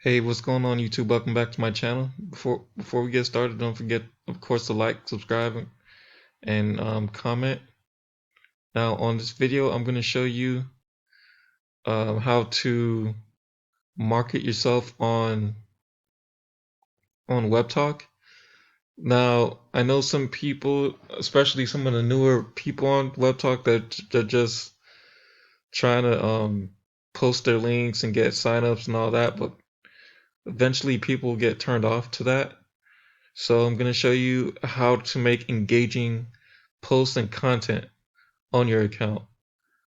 Hey, what's going on, YouTube? Welcome back to my channel. Before we get started, don't forget, of course, to like, subscribe, and comment. Now, on this video, I'm going to show you how to market yourself on webtalk. Now, I know some people, especially some of the newer people on webtalk, that they're just trying to post their links and get signups and all that, but eventually people get turned off to that. So I'm going to show you how to make engaging posts and content on your account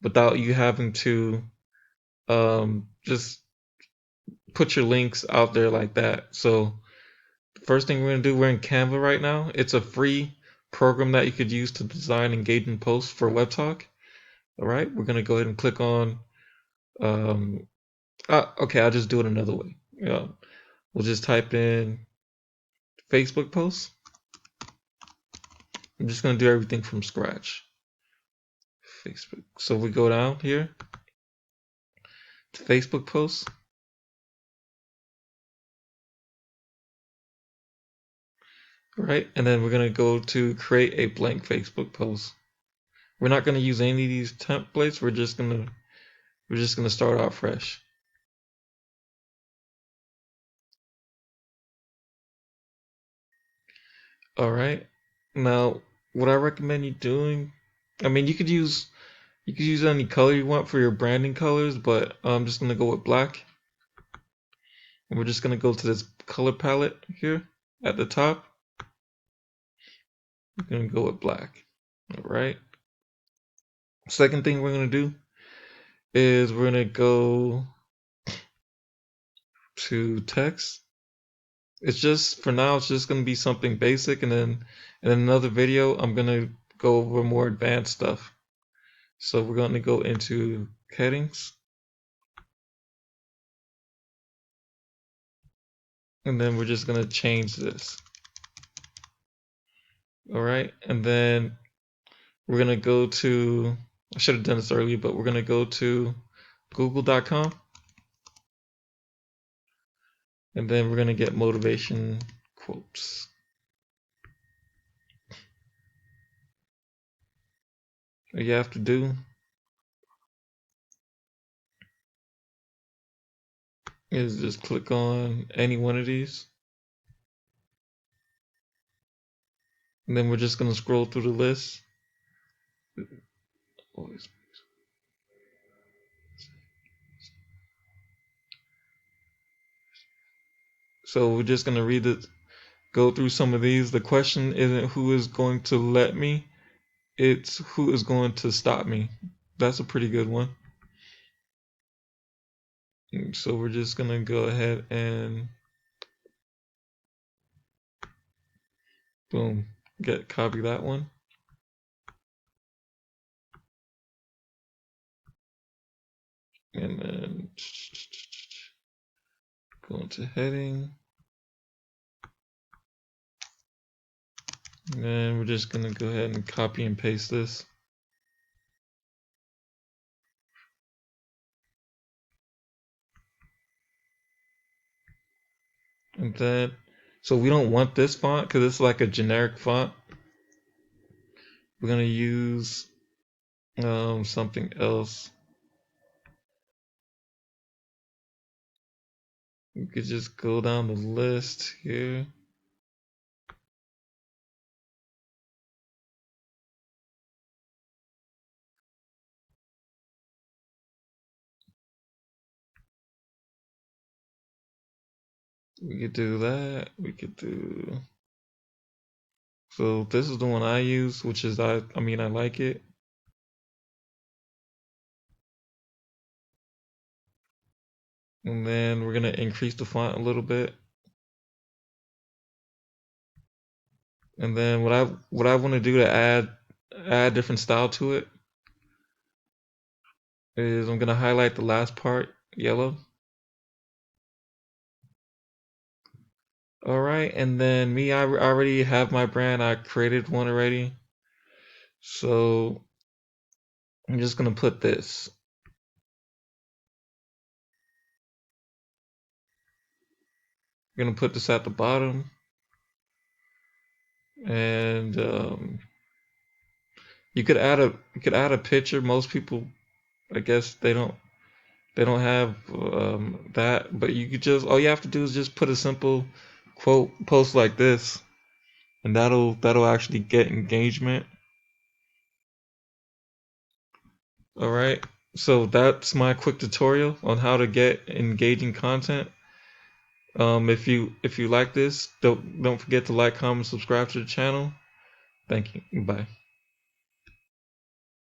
without you having to just put your links out there like that. So the first thing we're going to do, we're in Canva right now. It's a free program that you could use to design engaging posts for webtalk. All right, we're going to go ahead and click on, okay, I'll just do it another way. We'll just type in Facebook posts. I'm just going to do everything from scratch. Facebook. So we go down here to Facebook posts. Right, and then we're going to go to create a blank Facebook post. We're not going to use any of these templates. We're just going to start out fresh. All right. Now, what I recommend you doing, I mean, you could use any color you want for your branding colors, but I'm just going to go with black. And we're just going to go to this color palette here at the top. We're going to go with black. All right. Second thing we're going to do is we're going to go to text. It's just, for now, it's just going to be something basic, and then in another video I'm going to go over more advanced stuff. So we're going to go into headings, and then we're just going to change this. All right, and then we're going to go to, I should have done this earlier, but we're going to go to google.com, and then we're going to get motivation quotes. All you have to do is just click on any one of these, and then we're just going to scroll through the list. So we're just going to read it, go through some of these. The question isn't who is going to let me, it's who is going to stop me. That's a pretty good one. So we're just going to go ahead and boom, copy that one. And then go into heading. And then we're just going to go ahead and copy and paste this. And then, so we don't want this font because it's like a generic font. We're going to use something else. We could just go down the list here. We could do that. We could do. So this is the one I use, which is I mean I like it. And then we're gonna increase the font a little bit. And then what I want to do to add different style to it is I'm gonna highlight the last part yellow. All right, and then I already have my brand. I created one already. So I'm just gonna put this. You're gonna put this at the bottom, and you could add a picture. Most people, I guess, they don't have that, but you could just all you have to do is just put a simple quote post like this, and that'll actually get engagement. All right. So that's my quick tutorial on how to get engaging content. If you like this, don't forget to like, comment, subscribe to the channel. Thank you. Bye.